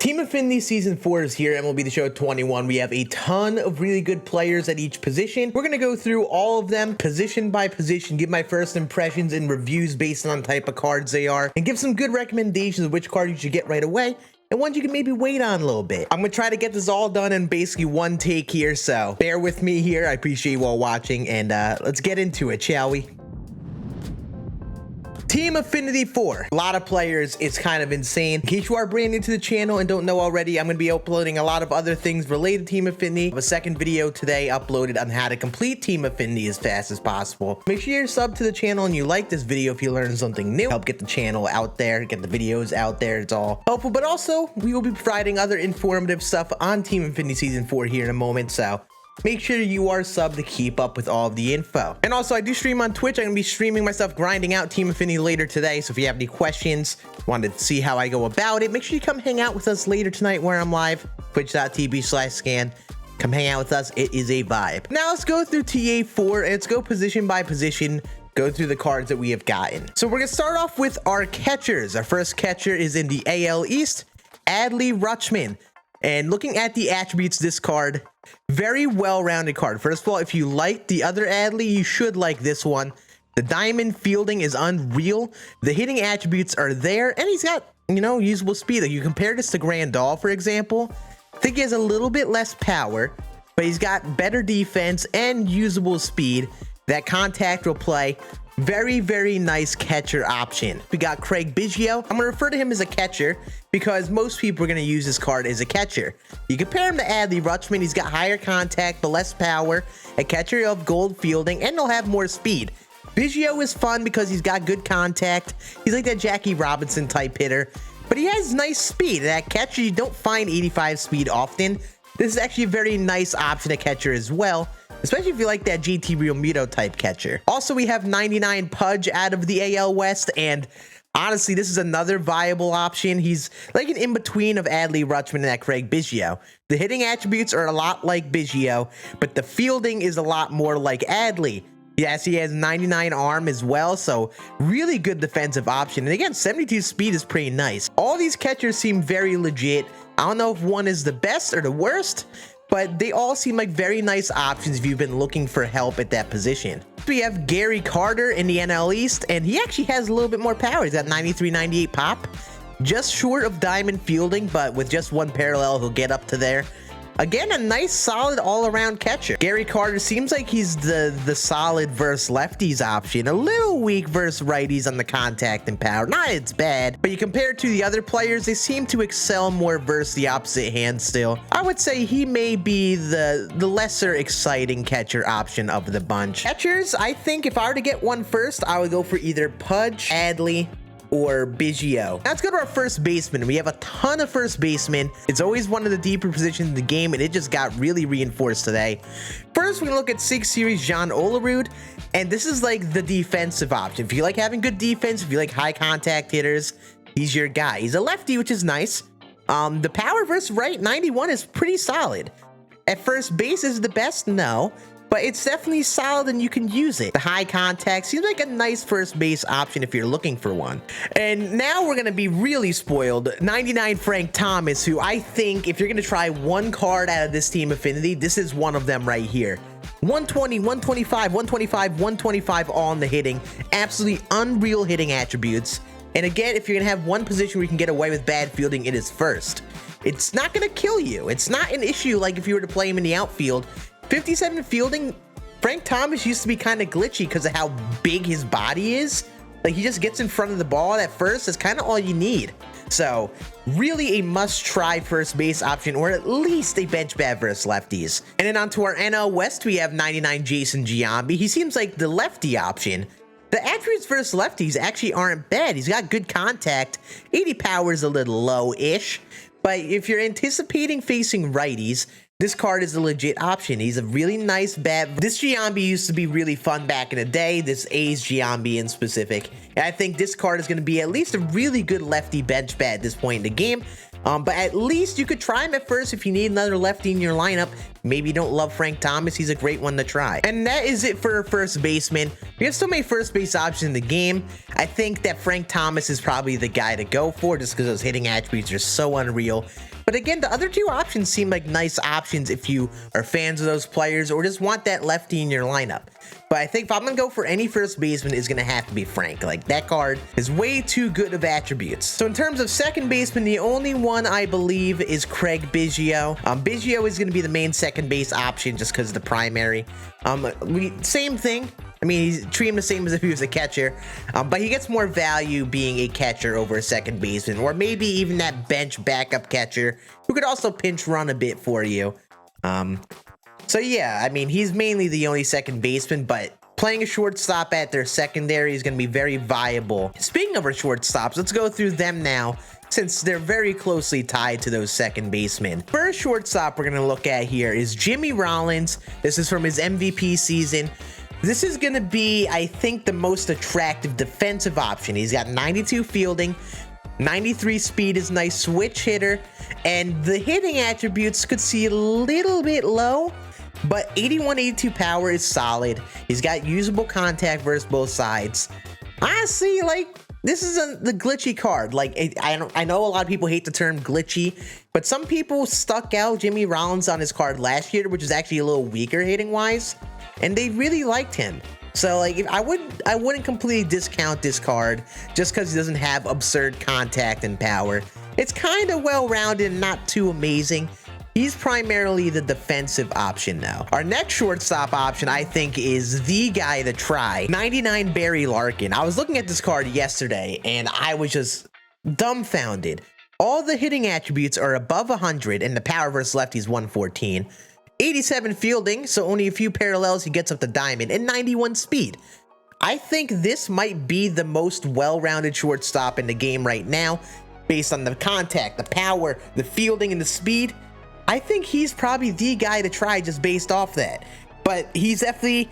Team Affinity Season 4 is here, MLB The Show 21. We have a ton of really good players at each position. We're going to go through all of them position by position, give my first impressions and reviews based on the type of cards they are, and give some good recommendations of which card you should get right away and ones you can maybe wait on a little bit. I'm going to try to get this all done in basically one take here, so bear with me here. I appreciate you all watching, and let's get into it, shall we? Team Affinity 4. A lot of players, it's kind of insane. In case you are brand new to the channel and don't know already, I'm going to be uploading a lot of other things related to Team Affinity. I have a second video today uploaded on how to complete Team Affinity as fast as possible. Make sure you're sub to the channel and you like this video if you learn something new. Help get the channel out there, get the videos out there. It's all helpful, but also we will be providing other informative stuff on Team Affinity Season 4 here in a moment, so make sure you are subbed to keep up with all of the info. And also, I do stream on Twitch. I'm going to be streaming myself grinding out Team Affinity later today. So if you have any questions, wanted to see how I go about it, make sure you come hang out with us later tonight where I'm live, twitch.tv/scan. Come hang out with us. It is a vibe. Now let's go through TA4 and let's go position by position, go through the cards that we have gotten. So we're going to start off with our catchers. Our first catcher is in the AL East, Adley Rutschman. And looking at the attributes of this card, very well-rounded card. First of all, if you like the other Adley, you should like this one. The diamond fielding is unreal. The hitting attributes are there, and he's got, you know, usable speed. Like you compare this to Grandal, for example, I think he has a little bit less power, but he's got better defense and usable speed. That contact will play. Very, very nice catcher option. We got Craig Biggio. I'm going to refer to him as a catcher because most people are going to use this card as a catcher. You compare him to Adley Rutschman, he's got higher contact but less power, a catcher of gold fielding, and he'll have more speed. Biggio is fun because he's got good contact. He's like that Jackie Robinson type hitter, but he has nice speed. That catcher, you don't find 85 speed often. This is actually a very nice option at catcher as well, especially if you like that GT Realmuto type catcher. Also, we have 99 Pudge out of the AL West, and honestly, this is another viable option. He's like an in-between of Adley Rutschman and that Craig Biggio. The hitting attributes are a lot like Biggio, but the fielding is a lot more like Adley. Yes, he has 99 arm as well, so really good defensive option. And again, 72 speed is pretty nice. All these catchers seem very legit. I don't know if one is the best or the worst, but they all seem like very nice options if you've been looking for help at that position. We have Gary Carter in the NL East, and he actually has a little bit more power. He's got 93, 98 pop, just short of diamond fielding, but with just one parallel, he'll get up to there. Again, a nice, solid all-around catcher. Gary Carter seems like he's the solid versus lefties option. A little weak versus righties on the contact and power. Not it's bad, but you compare it to the other players, they seem to excel more versus the opposite hand still. I would say he may be the lesser exciting catcher option of the bunch. Catchers, I think if I were to get one first, I would go for either Pudge, Adley, or Biggio. Now let's go to our first baseman. We have a ton of first basemen. It's always one of the deeper positions in the game, and it just got really reinforced today. First, we're gonna look at 6 Series Gianolarood, and this is like the defensive option. If you like having good defense, if you like high contact hitters, he's your guy. He's a lefty, which is nice. The power versus right 91 is pretty solid. At first base is the best? No. But it's definitely solid and you can use it. The high contact seems like a nice first base option if you're looking for one. And now we're going to be really spoiled. 99 Frank Thomas, who I think if you're going to try one card out of this Team Affinity, this is one of them right here. 120, 125, 125, 125 all in the hitting. Absolutely unreal hitting attributes. And again, if you're going to have one position where you can get away with bad fielding, it is first. It's not going to kill you. It's not an issue like if you were to play him in the outfield. 57 fielding, Frank Thomas used to be kind of glitchy because of how big his body is. Like he just gets in front of the ball at first. That's kind of all you need. So really a must-try first base option, or at least a bench bat versus lefties. And then onto our NL West, we have 99 Jason G Omb. He seems like the lefty option. The attributes versus lefties actually aren't bad. He's got good contact. 80 power is a little low-ish. But if you're anticipating facing righties, this card is a legit option. He's a really nice bat. This Giambi used to be really fun back in the day, this A's Giambi in specific. And I think this card is going to be at least a really good lefty bench bat at this point in the game. But at least you could try him at first if you need another lefty in your lineup. Maybe you don't love Frank Thomas. He's a great one to try. And that is it for first baseman. We have so many first base options in the game. I think that Frank Thomas is probably the guy to go for just because those hitting attributes are so unreal. But again, the other two options seem like nice options if you are fans of those players or just want that lefty in your lineup. But I think if I'm going to go for any first baseman, it's going to have to be Frank. Like, that card is way too good of attributes. So in terms of second baseman, the only one I believe is Craig Biggio. Biggio is going to be the main second base option just because of the primary. Same thing. I mean, he's treat him the same as if he was a catcher, but he gets more value being a catcher over a second baseman, or maybe even that bench backup catcher who could also pinch run a bit for you. So yeah, I mean, he's mainly the only second baseman, but playing a shortstop at their secondary is going to be very viable. Speaking of our shortstops, let's go through them now, since they're very closely tied to those second basemen. First shortstop we're going to look at here is Jimmy Rollins. This is from his MVP season. This is going to be, I think, the most attractive defensive option. He's got 92 fielding, 93 speed, is nice switch hitter, and the hitting attributes could see a little bit low, but 81, 82 power is solid. He's got usable contact versus both sides. Honestly, like, this is the glitchy card. Like, I know a lot of people hate the term glitchy, but some people stuck out Jimmy Rollins on his card last year, which is actually a little weaker hitting wise, and they really liked him. So like, I wouldn't completely discount this card just because he doesn't have absurd contact and power. It's kind of well-rounded and not too amazing. He's primarily the defensive option now. Our next shortstop option, I think, is the guy to try. 99 Barry Larkin. I was looking at this card yesterday and I was just dumbfounded. All the hitting attributes are above 100 and the power versus lefties 114. 87 fielding, so only a few parallels, he gets up to diamond, and 91 speed. I think this might be the most well-rounded shortstop in the game right now, based on the contact, the power, the fielding, and the speed. I think he's probably the guy to try just based off that. But he's definitely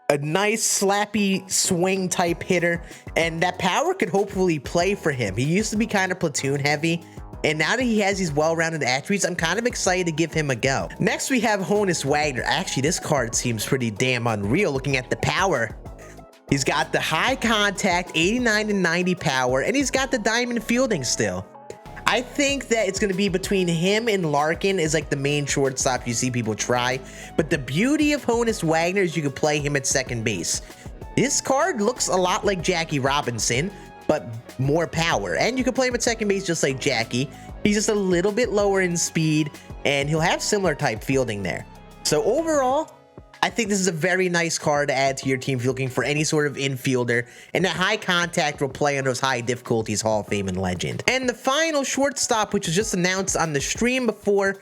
a nice slappy swing type hitter, and that power could hopefully play for him. He used to be kind of platoon heavy, and now that he has these well-rounded attributes, I'm kind of excited to give him a go. Next, we have Wagner. Actually, this card seems pretty damn unreal looking at the power. He's got the high contact, 89 and 90 power, and he's got the diamond fielding still. I think that it's going to be between him and Larkin is like the main shortstop you see people try. But the beauty of Wagner is you can play him at second base. This card looks a lot like Jackie Robinson, but more power. And you can play him at second base just like Jackie. He's just a little bit lower in speed, and he'll have similar type fielding there. So overall, I think this is a very nice card to add to your team if you're looking for any sort of infielder, and that high contact will play on those high difficulties Hall of Fame and legend. And the final shortstop, which was just announced on the stream before,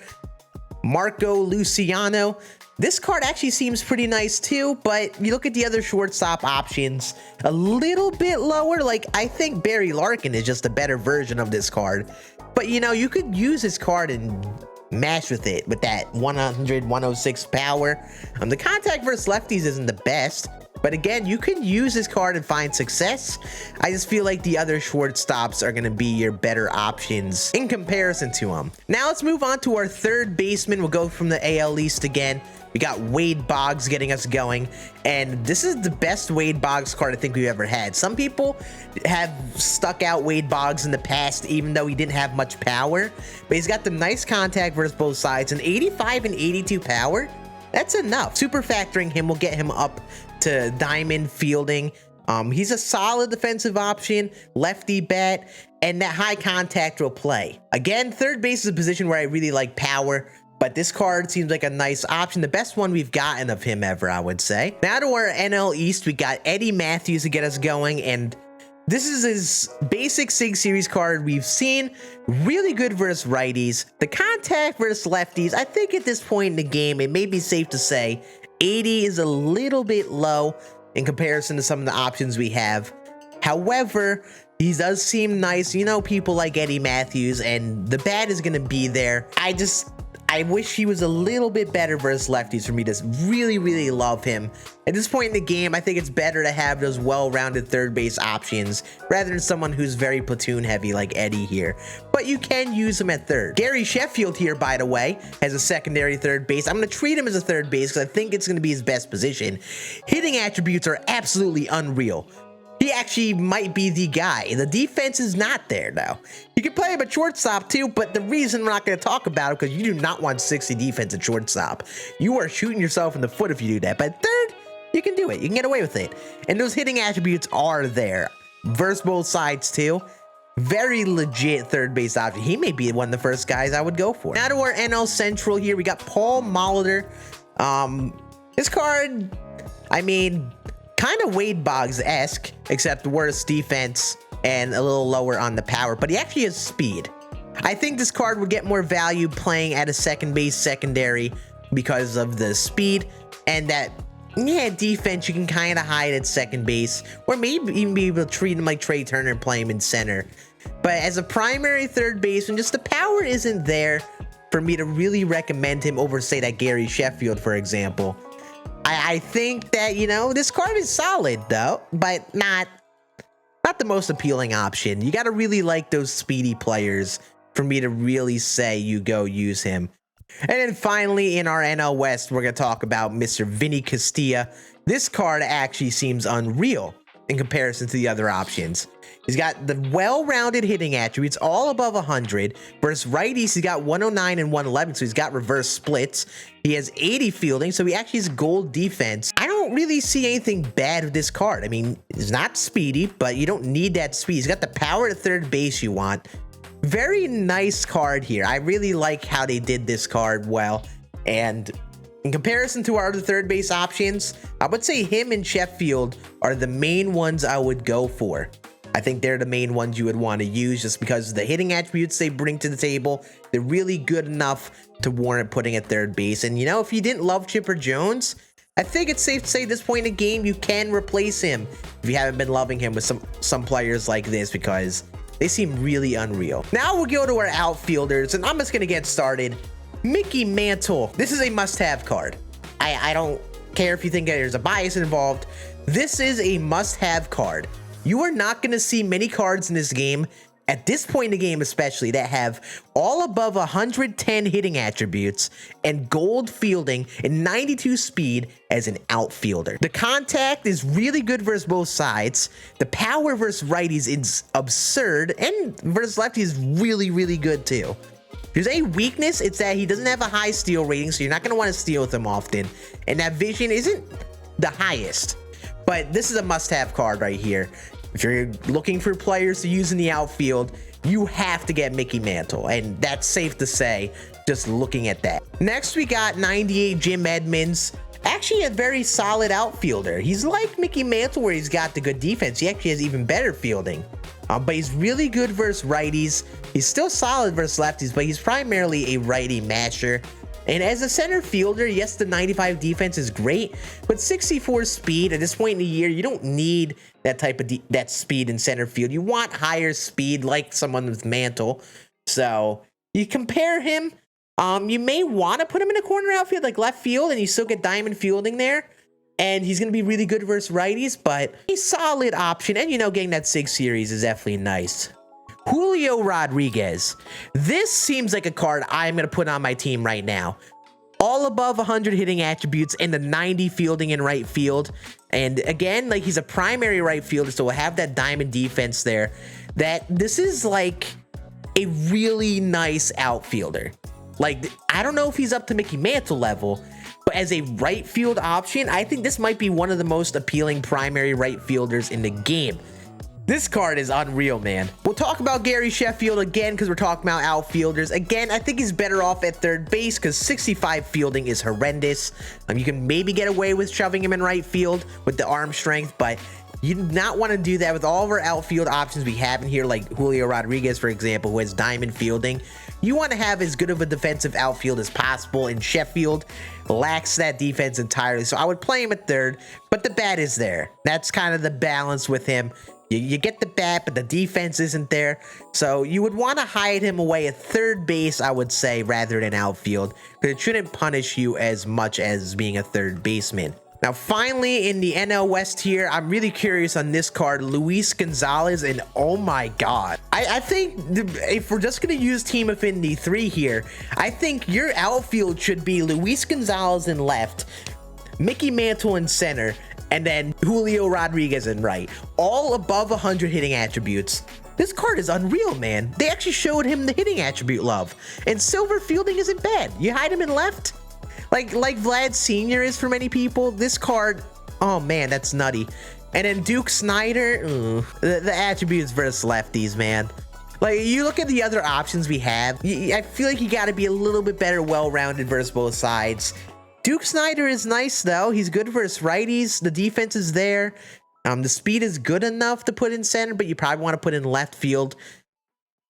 Marco Luciano. This card actually seems pretty nice too, but you look at the other shortstop options, a little bit lower. Like, I think Barry Larkin is just a better version of this card. But, you know, you could use this card and mash with it with that 100, 106 power. The contact versus lefties isn't the best, but again, you can use this card and find success. I just feel like the other shortstops are going to be your better options in comparison to them. Now let's move on to our third baseman. We'll go from the AL East again. We got Wade Boggs getting us going, and this is the best Wade Boggs card I think we've ever had. Some people have stuck out Wade Boggs in the past, even though he didn't have much power, but he's got the nice contact versus both sides, and 85 and 82 power. That's enough. Super factoring him will get him up to diamond fielding. He's a solid defensive option, lefty bat, and that high contact will play. Again, third base is a position where I really like power, but this card seems like a nice option. The best one we've gotten of him ever, I would say. Now to our NL East, we got Eddie Matthews to get us going, and this is his basic Sig Series card we've seen. Really good versus righties. The contact versus lefties, I think at this point in the game, it may be safe to say 80 is a little bit low in comparison to some of the options we have. However, he does seem nice. You know, people like Eddie Matthews, and the bat is going to be there. I wish he was a little bit better versus lefties for me to really, really love him. At this point in the game, I think it's better to have those well-rounded third base options rather than someone who's very platoon heavy like Eddie here. But you can use him at third. Gary Sheffield here, by the way, has a secondary third base. I'm going to treat him as a third base because I think it's going to be his best position. Hitting attributes are absolutely unreal. he actually might be the guy. The defense is not there, though. You can play him at shortstop, too, but the reason we're not going to talk about it, because you do not want 60 defense at shortstop. You are shooting yourself in the foot if you do that. But third, you can do it. You can get away with it. And those hitting attributes are there. Versus both sides, too. Very legit third base option. He may be one of the first guys I would go for. Now to our NL Central here, we got Paul Maldor. This card, I mean, kind of Wade Boggs-esque, except worse defense and a little lower on the power, but he actually has speed. I think this card would get more value playing at a second base secondary because of the speed and that, yeah, defense you can kind of hide at second base, or maybe even be able to treat him like Trey Turner and play him in center. But as a primary third baseman, just the power isn't there for me to really recommend him over, say, that Gary Sheffield, for example. I think that, you know, this card is solid, though, but not the most appealing option. You got to really like those speedy players for me to really say you go use him. And then finally, in our NL West, we're going to talk about Mr. Vinny Castilla. This card actually seems unreal in comparison to the other options. He's got the well-rounded hitting attributes, all above 100. Versus righties, he's got 109 and 111, so he's got reverse splits. He has 80 fielding, so he actually has gold defense. I don't really see anything bad with this card. I mean, he's not speedy, but you don't need that speed. He's got the power to third base you want. Very nice card here. I really like how they did this card well. And in comparison to our other third base options, I would say him and Sheffield are the main ones I would go for. I think they're the main ones you would want to use just because of the hitting attributes they bring to the table. They're really good enough to warrant putting at third base. And, you know, if you didn't love Chipper Jones, I think it's safe to say at this point in the game, you can replace him if you haven't been loving him with some players like this because they seem really unreal. Now we'll go to our outfielders, and I'm just going to get started. Mickey Mantle. This is a must-have card. I don't care if you think there's a bias involved. This is a must-have card. You are not going to see many cards in this game, at this point in the game especially, that have all above 110 hitting attributes and gold fielding and 92 speed as an outfielder. The contact is really good versus both sides. The power versus righties is absurd, and versus lefties is really, really good too. If there's a weakness, it's that he doesn't have a high steal rating, so you're not going to want to steal with him often, and that vision isn't the highest. But this is a must-have card right here. If you're looking for players to use in the outfield, you have to get Mickey Mantle, and that's safe to say just looking at that. Next, we got 98 Jim Edmonds. Actually a very solid outfielder. He's like Mickey Mantle where he's got the good defense. He actually has even better fielding. But he's really good versus righties. He's still solid versus lefties, but he's primarily a righty masher. And as a center fielder, yes, the 95 defense is great, but 64 speed at this point in the year, you don't need that type of that speed in center field. You want higher speed like someone with Mantle. So you compare him, you may want to put him in a corner outfield like left field, and you still get diamond fielding there. And he's going to be really good versus righties, but a solid option. And, you know, getting that 6 series is definitely nice. Julio Rodriguez. This seems like a card I'm going to put on my team right now. All above 100 hitting attributes and the 90 fielding in right field. And again, like he's a primary right fielder, so we'll have that diamond defense there. That this is like a really nice outfielder. Like, I don't know if he's up to Mickey Mantle level, but as a right field option, I think this might be one of the most appealing primary right fielders in the game. This card is unreal, man. We'll talk about Gary Sheffield again because we're talking about outfielders. Again, I think he's better off at third base because 65 fielding is horrendous. You can maybe get away with shoving him in right field with the arm strength, but you do not want to do that with all of our outfield options we have in here, like Julio Rodriguez, for example, who has diamond fielding. You want to have as good of a defensive outfield as possible, and Sheffield lacks that defense entirely. So I would play him at third, but the bat is there. That's kind of the balance with him. You get the bat, but the defense isn't there. So you would want to hide him away at third base, I would say, rather than outfield, because it shouldn't punish you as much as being a third baseman. Now, finally, in the NL West here, I'm really curious on this card, Luis Gonzalez, and oh my god. I think if we're just going to use Team Affinity 3 here, I think your outfield should be Luis Gonzalez in left, Mickey Mantle in center, and then Julio Rodriguez in right. All above 100 hitting attributes. This card is unreal, man. They actually showed him the hitting attribute love. And silver fielding isn't bad. You hide him in left? Like Vlad Sr. is for many people. This card, oh man, that's nutty. And then Duke Schneider, the attributes versus lefties, man. Like, you look at the other options we have, I feel like you got to be a little bit better, well-rounded versus both sides. Duke Schneider is nice, though. He's good versus righties. The defense is there. The speed is good enough to put in center, but you probably want to put in left field.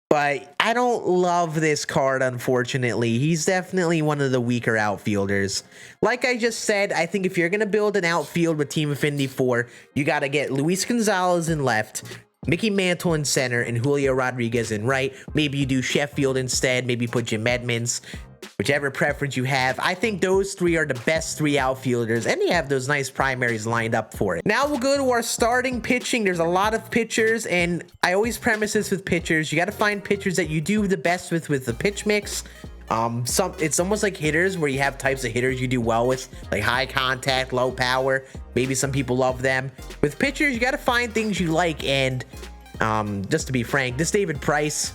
But I don't love this card, unfortunately. He's definitely one of the weaker outfielders. Like I just said, I think if you're going to build an outfield with Team Affinity 4, you got to get Luis Gonzalez in left, Mickey Mantle in center, and Julio Rodriguez in right. Maybe you do Sheffield instead. Maybe put Jim Edmonds. Whichever preference you have. I think those three are the best three outfielders, and they have those nice primaries lined up for it. Now we'll go to our starting pitching. There's a lot of pitchers, and I always premise this with pitchers. You got to find pitchers that you do the best with the pitch mix. It's almost like hitters, where you have types of hitters you do well with, like high contact, low power. Maybe some people love them. With pitchers, you got to find things you like, and just to be frank, this David Price,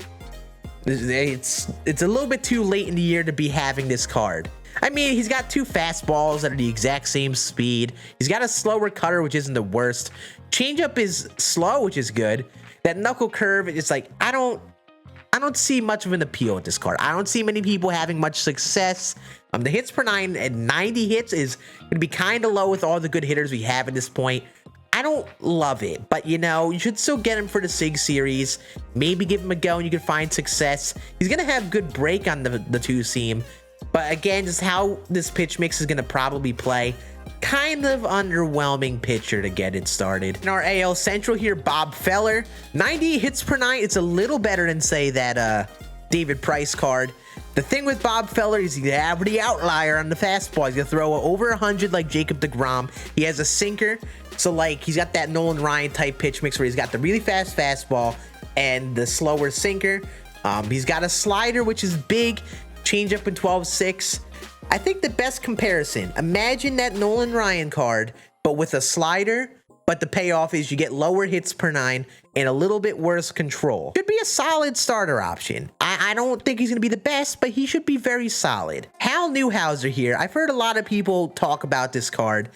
it's a little bit too late in the year to be having this card. I mean, he's got two fastballs that are the exact same speed. He's got a slower cutter, which isn't the worst. Changeup is slow, which is good. That knuckle curve, it's like, I don't see much of an appeal with this card. I don't see many people having much success. The hits per 9 at 90 hits is going to be kind of low with all the good hitters we have at this point. I don't love it, but you know, you should still get him for the SIG series. Maybe give him a go and you can find success. He's going to have good break on the two-seam, but again, just how this pitch mix is going to probably play, kind of underwhelming pitcher to get it started. In our AL Central here, Bob Feller, 90 hits per 9. It's a little better than, say, that David Price card. The thing with Bob Feller is he's the outlier on the fastball. He's going to throw over 100 like Jacob deGrom. He has a sinker. So, like, he's got that Nolan Ryan type pitch mix where he's got the really fast fastball and the slower sinker. He's got a slider, which is big, changeup in 12-6. I think the best comparison, imagine that Nolan Ryan card, but with a slider, but the payoff is you get lower hits per 9 and a little bit worse control. Should be a solid starter option. I don't think he's going to be the best, but he should be very solid. Hal Newhouser here. I've heard a lot of people talk about this card.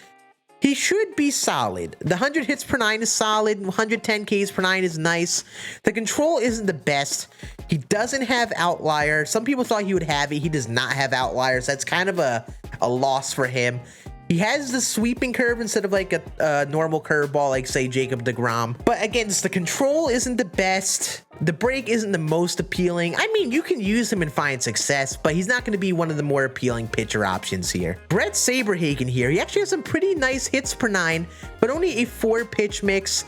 He should be solid. The 100 hits per 9 is solid. 110 Ks per 9 is nice. The control isn't the best. He doesn't have outlier. Some people thought he would have it. He does not have outliers. That's kind of a loss for him. He has the sweeping curve instead of like a normal curveball, like say Jacob deGrom. But again, just the control isn't the best. The break isn't the most appealing. I mean, you can use him and find success, but he's not going to be one of the more appealing pitcher options here. Brett Saberhagen here. He actually has some pretty nice hits per 9, but only a 4 pitch mix.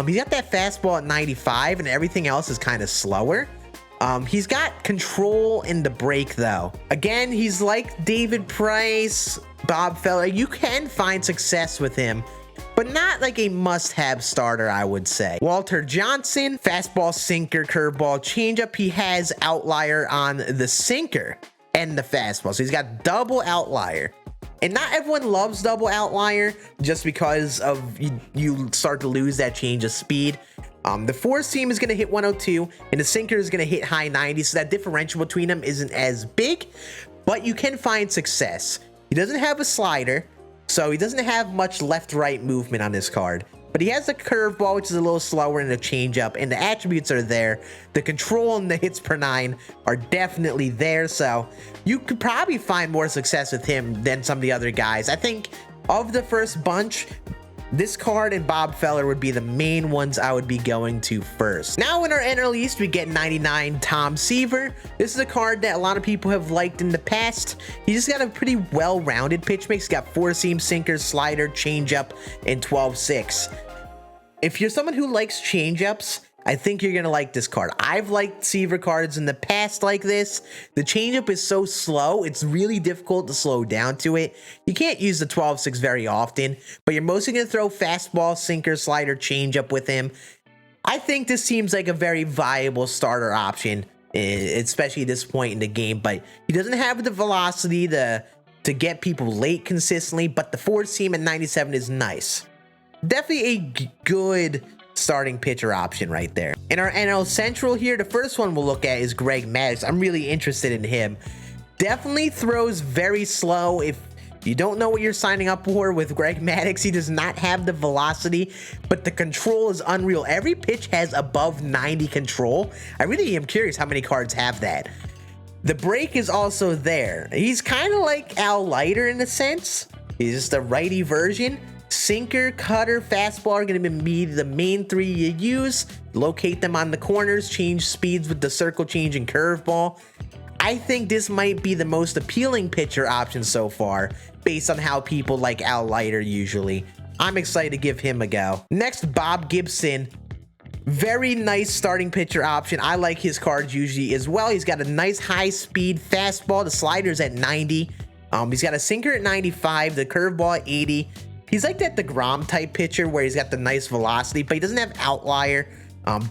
He's got that fastball at 95 and everything else is kind of slower. He's got control in the break though. Again, he's like David Price, Bob Feller. You can find success with him, but not like a must-have starter, I would say. Walter Johnson, fastball, sinker, curveball, changeup. He has outlier on the sinker and the fastball. So he's got double outlier. And not everyone loves double outlier just because of you start to lose that change of speed. The 4-seam is going to hit 102 and the sinker is going to hit high 90. So that differential between them isn't as big, but you can find success. He doesn't have a slider, so he doesn't have much left-right movement on this card. But he has a curveball, which is a little slower, and a changeup, and the attributes are there. The control and the hits per 9 are definitely there, so you could probably find more success with him than some of the other guys. I think of the first bunch, this card and Bob Feller would be the main ones I would be going to first. Now in our NL East, we get 99 Tom Siever. This is a card that a lot of people have liked in the past. He just got a pretty well-rounded pitch mix. He's got 4-seam, sinker, slider, changeup, and 12-6. If you're someone who likes changeups, I think you're going to like this card. I've liked Siever cards in the past like this. The changeup is so slow, it's really difficult to slow down to it. You can't use the 12-6 very often, but you're mostly going to throw fastball, sinker, slider, changeup with him. I think this seems like a very viable starter option, especially at this point in the game, but he doesn't have the velocity, the to get people late consistently, but the 4-seam at 97 is nice. Definitely a good starting pitcher option right there. In our NL Central here, the first one we'll look at is Greg Maddox. I'm really interested in him. Definitely throws very slow. If you don't know what you're signing up for with Greg Maddox, he does not have the velocity, but the control is unreal. Every pitch has above 90 control. I really am curious how many cards have that. The break is also there. He's kind of like Al Leiter in a sense. He's just a righty version. Sinker, cutter, fastball are going to be the main three you use. Locate them on the corners, change speeds with the circle change and curveball. I think this might be the most appealing pitcher option so far, based on how people like Al Leiter usually. I'm excited to give him a go. Next, Bob Gibson. Very nice starting pitcher option. I like his cards usually as well. He's got a nice high-speed fastball. The slider's at 90. He's got a sinker at 95, the curveball at 80. He's like that DeGrom type pitcher where he's got the nice velocity, but he doesn't have outlier.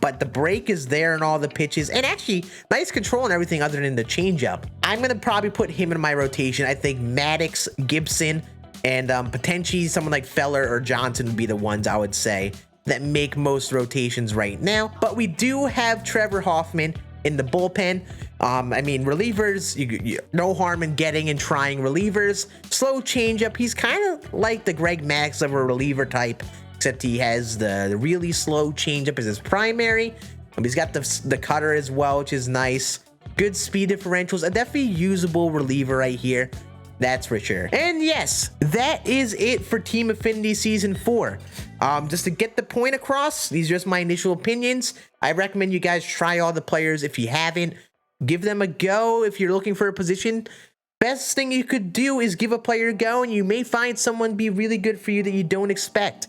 But the break is there in all the pitches, and actually nice control and everything other than the changeup. I'm gonna probably put him in my rotation. I think Maddox, Gibson, and potentially someone like Feller or Johnson would be the ones I would say that make most rotations right now. But we do have Trevor Hoffman in the bullpen. I mean, relievers, no harm in getting and trying relievers. Slow changeup. He's kind of like the Greg Maddox of a reliever type, except he has the really slow changeup as his primary. He's got the cutter as well, which is nice. Good speed differentials. A definitely usable reliever right here. That's for sure. And yes, that is it for Team Affinity Season 4. Just to get the point across, these are just my initial opinions. I recommend you guys try all the players if you haven't. Give them a go if you're looking for a position. Best thing you could do is give a player a go, and you may find someone be really good for you that you don't expect.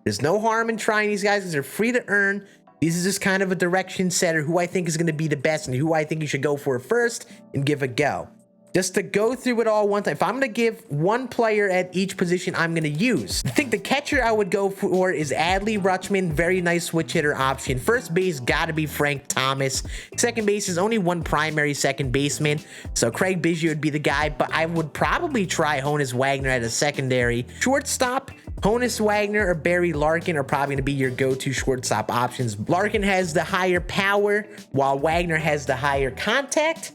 There's no harm in trying these guys because they're free to earn. This is just kind of a direction setter, who I think is going to be the best and who I think you should go for first and give a go. Just to go through it all one time, if I'm going to give one player at each position I'm going to use, I think the catcher I would go for is Adley Rutschman. Very nice switch hitter option. First base got to be Frank Thomas. Second base is only one primary second baseman, so Craig Biggio would be the guy, but I would probably try Honus Wagner at a secondary. Shortstop, Honus Wagner or Barry Larkin are probably going to be your go-to shortstop options. Larkin has the higher power, while Wagner has the higher contact.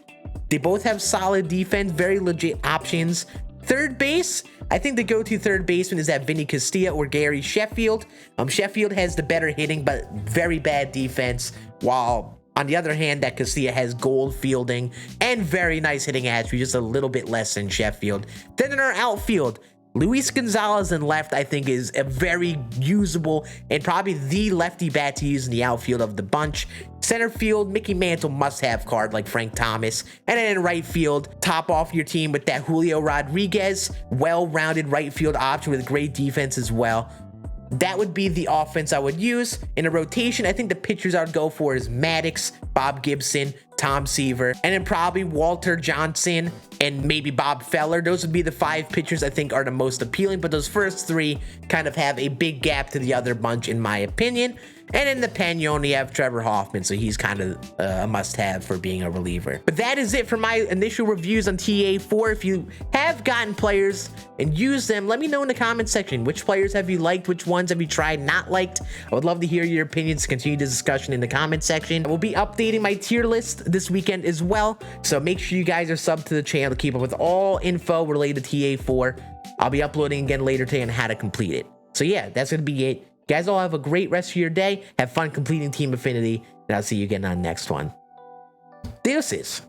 They both have solid defense, very legit options. Third base, I think the go-to third baseman is that Vinny Castilla or Gary Sheffield. Sheffield has the better hitting, but very bad defense, while on the other hand, that Castilla has gold fielding and very nice hitting attributes, just a little bit less than Sheffield. Then in our outfield, Luis Gonzalez in left, I think, is a very usable and probably the lefty bat to use in the outfield of the bunch. Center field, Mickey Mantle must-have card like Frank Thomas. And then in right field, top off your team with that Julio Rodriguez, well-rounded right field option with great defense as well. That would be the offense I would use. In a rotation, I think the pitchers I would go for is Maddox, Bob Gibson, Tom Siever, and then probably Walter Johnson and maybe Bob Feller. Those would be the 5 pitchers I think are the most appealing, but those first 3 kind of have a big gap to the other bunch in my opinion. And in the pen, you only have Trevor Hoffman, so he's kind of a must-have for being a reliever. But that is it for my initial reviews on TA4. If you have gotten players and used them, let me know in the comment section. Which players have you liked? Which ones have you tried not liked? I would love to hear your opinions. Continue the discussion in the comment section. I will be updating my tier list this weekend as well, so make sure you guys are subbed to the channel to keep up with all info related to TA4. I'll be uploading again later today on how to complete it. So yeah, that's going to be it. Guys, all have a great rest of your day. Have fun completing Team Affinity, and I'll see you again on the next one. Deuces.